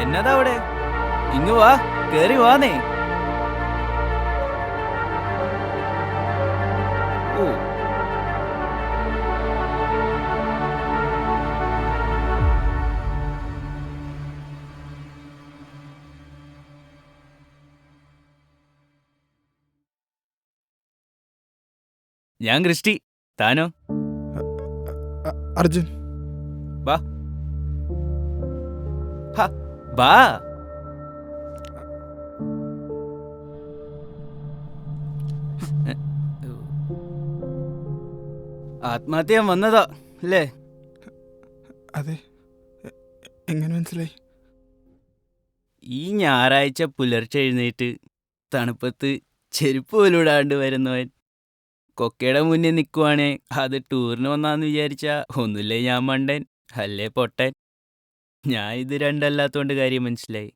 എന്നതാ അവിടെ? ഇങ്ങ് വാ, കേറി വാന്നേ. ഓ, ഞാൻ ക്രിസ്റ്റി. താനോ? അർജുൻ. വാ വാ. ആത്മഹത്യ വന്നതാ അല്ലേ? അതെ. എങ്ങനെ മനസ്സിലായി? ഈ ഞായറാഴ്ച പുലർച്ചെ എഴുന്നേറ്റ് തണുപ്പത്ത് ചെരുപ്പ് പോലും ഇടാണ്ട് വരുന്നവൻ കൊക്കയുടെ മുന്നിൽ നിൽക്കുവാണേ അത് ടൂറിന് വന്നാന്ന് വിചാരിച്ച ഒന്നുമില്ലേ ഞാൻ മണ്ടൻ, അല്ലേ പൊട്ടൻ. ഞാൻ ഇത് രണ്ടല്ലാത്തോണ്ട് കാര്യം മനസ്സിലായി.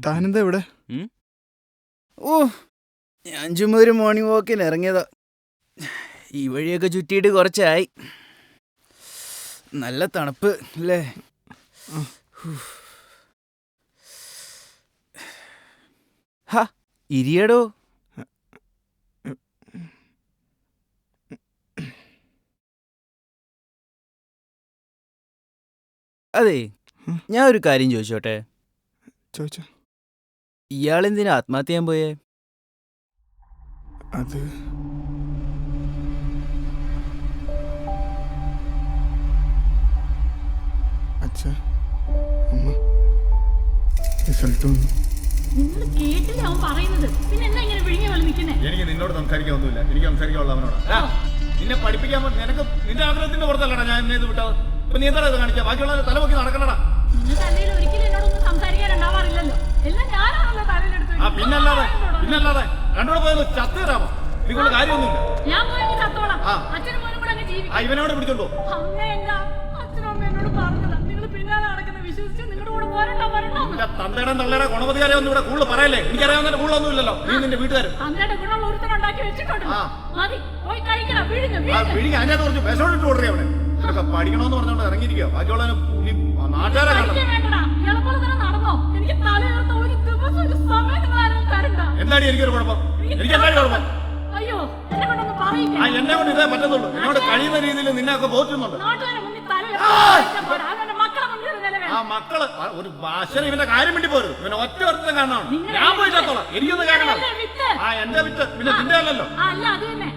താനെന്താ ഇവിടെ? ഓ, ഞാൻ ചുമ്മാ ഒരു മോർണിംഗ് വാക്കിന് ഇറങ്ങിയതാ. ഈ വഴിയൊക്കെ ചുറ്റിയിട്ട് കുറച്ചായി. നല്ല തണുപ്പ് അല്ലേ? ഹാ, ഇരിയടോ. അതെ, ഞാൻ ഒരു കാര്യം ചോദിച്ചോട്ടെ? ചോദിച്ചോ. ഇയാളെന്തിനാ ആത്മഹത്യ ചെയ്യാൻ പോയേ? അത് അച്ഛാ, അമ്മ, റിസൾട്ട് വന്നു. നിങ്ങൾ കേട്ടില്ല അവൻ പറയുന്നത്. പിന്നെ എന്താ ഇങ്ങനെ വിഴുങ്ങിയ പോലെ നിൽക്കുന്നേ? എനിക്ക് നിന്നോട് സംസാരിക്കാനൊന്നുമില്ല. എനിക്ക് സംസാരിക്കാനുള്ള അവനോടാ. നിന്നെ പഠിപ്പിക്കാൻ നിനക്ക് നിന്റെ ആഗ്രഹത്തിന്റെ പുറത്തല്ലടാ ഞാൻ എന്നെ ഇത് വിട്ടത്. ഇപ്പൊ നീ എന്താ ഇത് കാണിച്ചാ? ബാക്കിയുള്ള തലമുക്കി നടക്കണടാ. നിങ്ങൾ തലയിൽ ഒരിക്കലും എന്നോടൊന്നും സംസാരിക്കാൻ ഉണ്ടാവാറില്ലല്ലോ. എല്ലാം ഞാനാണല്ലോ തലയിലെടുത്ത്. പിന്നല്ലാതെ രണ്ടോടെ പോയത് ചത്ത് തരാമോ? ഇതിനുള്ള കാര്യമൊന്നുമില്ല. ഞാൻ പോയി ചത്തോളാം. അച്ഛനും മോനും കൂടെ അങ്ങ് ജീവിക്കും. ഇവനോട് പിടിച്ചോണ്ടോ? അമ്മ എന്താ അച്ഛനും അമ്മ എന്നോട് പറഞ്ഞതാ. നിങ്ങൾ പിന്നാലെ നടക്കുന്ന വിശ്വസിച്ച് നിങ്ങളുടെ കൂടെ വരണ്ടോ? തന്തയുടെ തള്ളയുടെ ഗുണപതികാരെ ഒന്നും ഇവിടെ കൂടുതൽ പറയല്ലേ. എനിക്കറിയാവുന്നതിന്റെ കൂടുതലൊന്നും ഇല്ലല്ലോ. നീ നിന്റെ വീട്ടുകാരും തന്തയുടെ ഗുണമുള്ള ഒരുത്തനുണ്ടാക്കി വെച്ചിട്ടുണ്ട്. മതി, പോയി കഴിക്കണം. വിഴുങ്ങി അതിനകത്ത് കുറച്ച് വിഷമിട്ട് ഓർഡർ അവിടെ ഇതൊക്കെ പഠിക്കണമെന്ന് പറഞ്ഞോണ്ട് ഇറങ്ങിയിരിക്കുക. ബാക്കിയുള്ള നാട്ടുകാരെ വേണ്ടടാ. ഇയാളെപ്പോലെ തന്നെ നടന്നോ? എനിക്ക് തലയുയർത്ത ഒരു ദിവസം ഒരു സമയം തരണ്ട. എന്താണ് എനിക്കൊരു കുഴപ്പം? എനിക്ക് എന്താണ് കുഴപ്പം? അയ്യോ, എന്നെ കൊണ്ടൊന്ന് പറയില്ല. എന്നെ കൊണ്ട് ഇതേ പറ്റത്തുള്ളൂ. എന്നോട് കഴിയുന്ന രീതിയിൽ നിന്നെ ഒക്കെ ബോധിക്കുന്നുണ്ട്. നാട്ടുകാരെ മുന്നിൽ മക്കള് ഒരു ഭാഷ ഇവന്റെ കാര്യം വേണ്ടി പോരും. ഇവനെ ഒറ്റ വർത്തം കാണണം. ഞാൻ പോയി ചത്തോളാം. എനിക്കൊന്ന് കേൾക്കണം. എന്റെ വിറ്റ് പിന്നെ നിന്റെ അല്ലല്ലോ. അല്ല, അത് തന്നെ.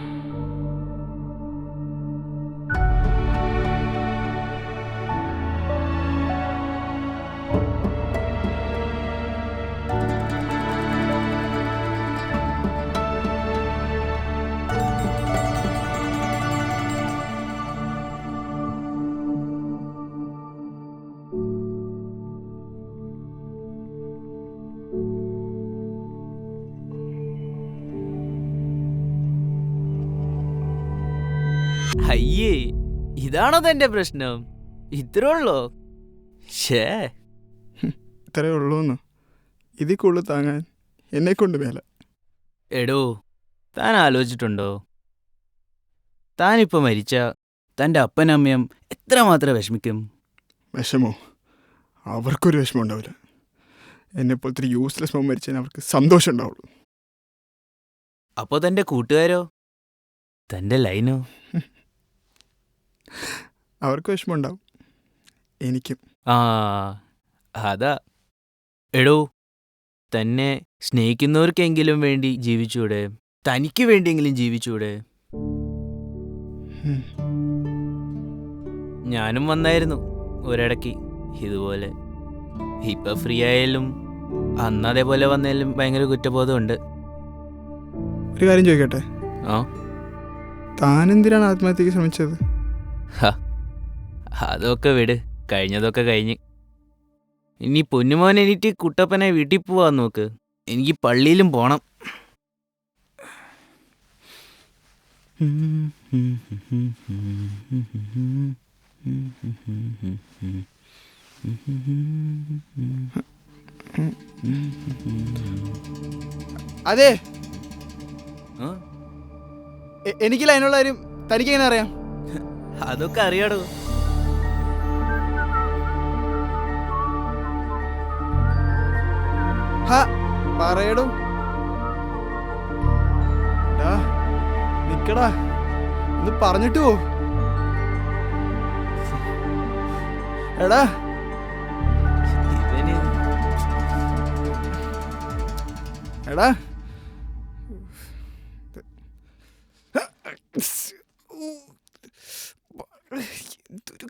അയ്യേ, ഇതാണോ തന്റെ പ്രശ്നം? ഇത്രേ ഉള്ളോ? ഷേ, ഇത്രേ ഉള്ളൂന്ന്. ഇതിൽ കൂടുതൽ താങ്ങാൻ എന്നെ കൊണ്ട് മേല. എടോ, താൻ ആലോചിച്ചിട്ടുണ്ടോ? താനിപ്പോൾ മരിച്ച തൻ്റെ അപ്പനമ്മയും എത്രമാത്രം വിഷമിക്കും? വിഷമോ? അവർക്കൊരു വിഷമം ഉണ്ടാവില്ല. എന്നെപ്പോലത്തെ ഒരു യൂസ്ലെസ് മോൻ മരിച്ചാൽ അവർക്ക് സന്തോഷം ഉണ്ടാവുള്ളൂ. അപ്പോൾ തൻ്റെ കൂട്ടുകാരോ? തൻ്റെ ലൈനോ? അവർക്ക് വിഷമം ഉണ്ടാവും. എനിക്കും. ആ, അതാ. എടോ, തന്നെ സ്നേഹിക്കുന്നവർക്കെങ്കിലും വേണ്ടി ജീവിച്ചൂടെ? തനിക്ക് വേണ്ടിയെങ്കിലും ജീവിച്ചൂടെ? ഞാനും വന്നായിരുന്നു ഒരിടയ്ക്ക് ഇതുപോലെ. ഇപ്പം ഫ്രീ ആയാലും അന്ന് അതേപോലെ വന്നാലും ഭയങ്കര കുറ്റബോധമുണ്ട്. ഒരു കാര്യം ചോദിക്കട്ടെ? ആ, താനെന്തിനാണ് ആത്മഹത്യക്ക് ശ്രമിച്ചത്? അതൊക്കെ വിട്, കഴിഞ്ഞതൊക്കെ കഴിഞ്ഞ്. ഇനി പൊന്നുമോൻ എനിക്ക് കുട്ടപ്പനെ വീട്ടിൽ പോവാൻ നോക്ക്. എനിക്ക് പള്ളിയിലും പോണം. അതെ, ആ? എനിക്ക് ലൈനുള്ള കാര്യം തനിക്കെങ്ങനെ അറിയാം? അതൊക്കെ അറിയാടോ. പറയടോ. നിക്കടാ, ഒന്ന് പറഞ്ഞിട്ട് പോ. എടാ ഇവന് എടാ എന്തൊരു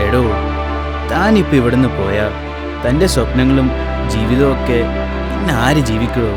എടോ, താനിപ്പോൾ ഇവിടുന്ന് പോയാൽ തൻ്റെ സ്വപ്നങ്ങളും ജീവിതവും ഒക്കെ പിന്നെ ആര് ജീവിക്കണോ?